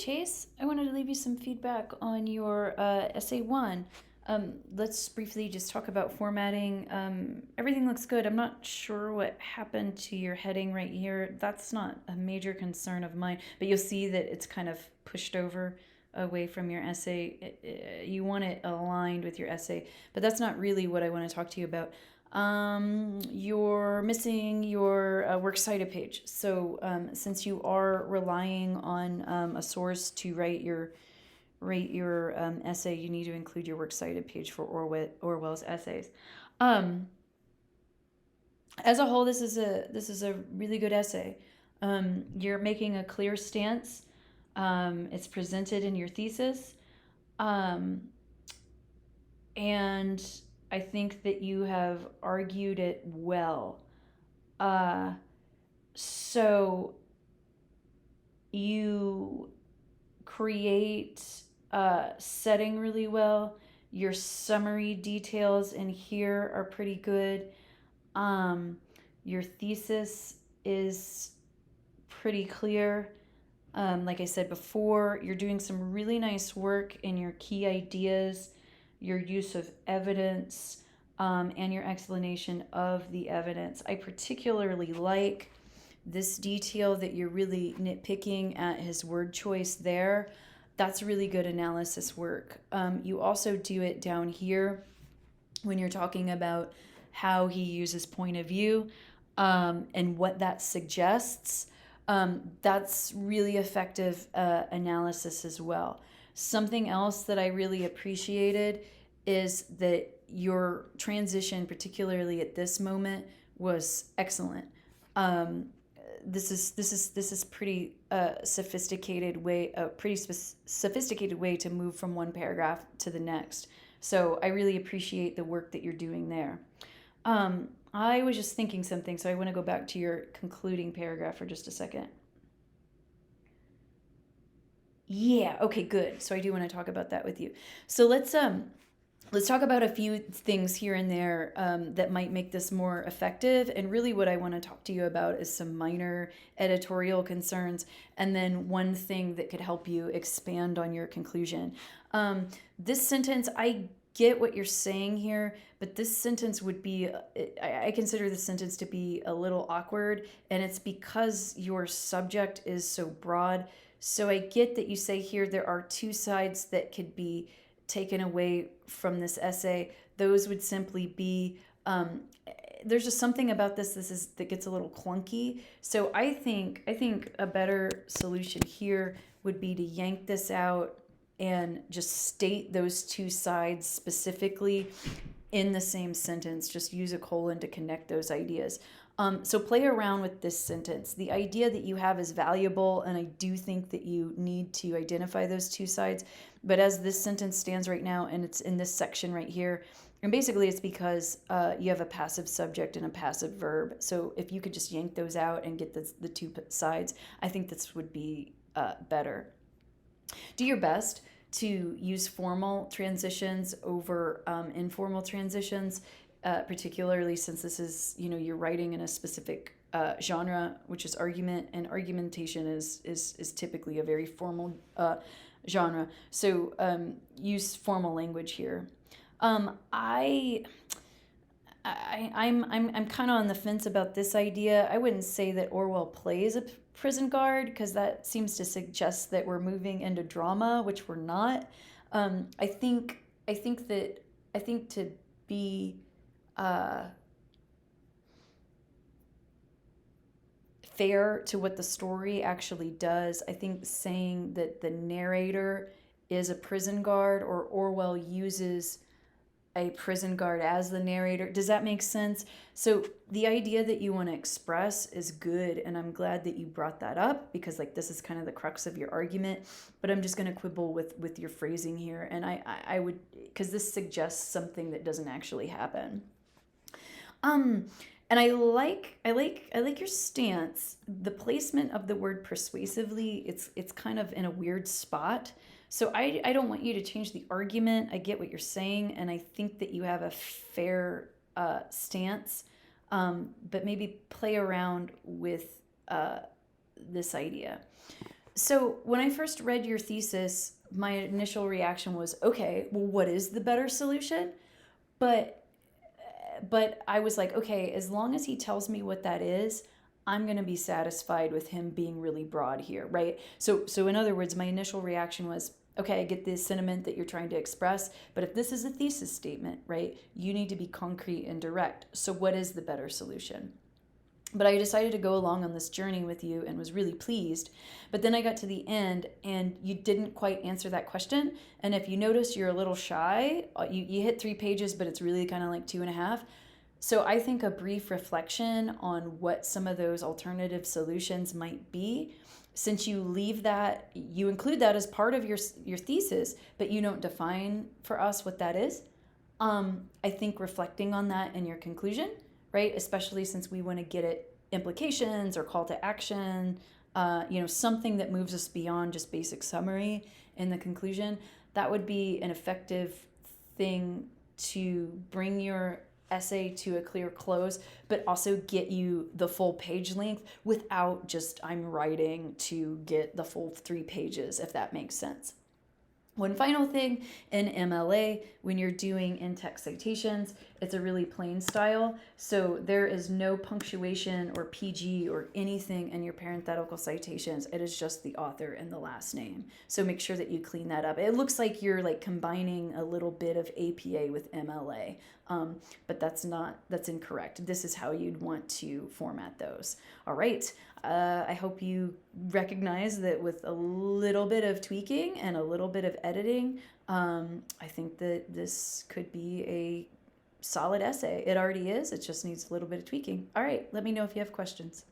Chase. I wanted to leave you some feedback on your essay one. Let's briefly just talk about formatting. Everything looks good. I'm not sure what happened to your heading right here. That's not a major concern of mine, but you'll see that it's kind of pushed over away from your essay. You want it aligned with your essay, but that's not really what I want to talk to you about. You're missing your works cited page. So since you are relying on a source to write your essay, you need to include your works cited page for Orwell's essays. Um, as a whole, this is a really good essay. You're making a clear stance. It's presented in your thesis. Um, and I think that you have argued it well. Uh, so you create a setting really well. Your summary details in here are pretty good. Um, your thesis is pretty clear. Like I said before, you're doing some really nice work in your key ideas, your use of evidence, and your explanation of the evidence. I particularly like this detail that you're really nitpicking at his word choice there. That's really good analysis work. You also do it down here when you're talking about how he uses point of view and what that suggests. That's really effective analysis as well. Something else that I really appreciated is that your transition, particularly at this moment, was excellent. Um, this is pretty sophisticated way to move from one paragraph to the next. So I really appreciate the work that you're doing there. I was just thinking something, so I want to go back to your concluding paragraph for just a second. Yeah, okay, good. So I do want to talk about that with you. So let's talk about a few things here and there that might make this more effective. And really, what I want to talk to you about is some minor editorial concerns, and then one thing that could help you expand on your conclusion. This sentence, I get what you're saying here, but this sentence would be, I consider this sentence to be a little awkward, and it's because your subject is so broad. So I get that you say here there are two sides that could be taken away from this essay. Those would simply be there's just something about this that gets a little clunky. So I think a better solution here would be to yank this out and just state those two sides specifically in the same sentence. Just use a colon to connect those ideas. So play around with this sentence. The idea that you have is valuable, and I do think that you need to identify those two sides. But as this sentence stands right now, and it's in this section right here, and basically it's because you have a passive subject and a passive verb. So if you could just yank those out and get the two sides, I think this would be better. Do your best to use formal transitions over informal transitions, particularly since this is, you're writing in a specific genre, which is argument, and argumentation is typically a very formal genre. So use formal language here. I I'm kind of on the fence about this idea. I wouldn't say that Orwell plays a prison guard because that seems to suggest that we're moving into drama, which we're not. I think to be uh, fair to what the story actually does, I think saying that the narrator is a prison guard, or Orwell uses a prison guard as the narrator. Does that make sense? So the idea that you want to express is good, and I'm glad that you brought that up because like this is kind of the crux of your argument. But I'm just going to quibble with your phrasing here, and I would, because this suggests something that doesn't actually happen. And I like your stance. The placement of the word persuasively, it's kind of in a weird spot. So I don't want you to change the argument. I get what you're saying, and I think that you have a fair stance. But maybe play around with this idea. So when I first read your thesis, my initial reaction was, okay, well, what is the better solution? But I was like, okay, as long as he tells me what that is, I'm going to be satisfied with him being really broad here, right? So in other words, my initial reaction was, okay, I get the sentiment that you're trying to express, but if this is a thesis statement, right, you need to be concrete and direct. So what is the better solution? But I decided to go along on this journey with you and was really pleased. But then I got to the end and you didn't quite answer that question. And if you notice, you're a little shy. You hit 3 pages, but it's really kind of like 2.5. So I think a brief reflection on what some of those alternative solutions might be, since you leave that, you include that as part of your thesis, but you don't define for us what that is. I think reflecting on that in your conclusion, right? Especially since we want to get at implications or call to action, something that moves us beyond just basic summary in the conclusion. That would be an effective thing to bring your essay to a clear close, but also get you the full page length without just I'm writing to get the full 3 pages, if that makes sense. One final thing in MLA, when you're doing in-text citations, it's a really plain style. So there is no punctuation or PG or anything in your parenthetical citations. It is just the author and the last name. So make sure that you clean that up. It looks like you're like combining a little bit of APA with MLA, but that's incorrect. This is how you'd want to format those. All right. I hope you recognize that with a little bit of tweaking and a little bit of editing, I think that this could be a solid essay. It already is. It just needs a little bit of tweaking. All right. Let me know if you have questions.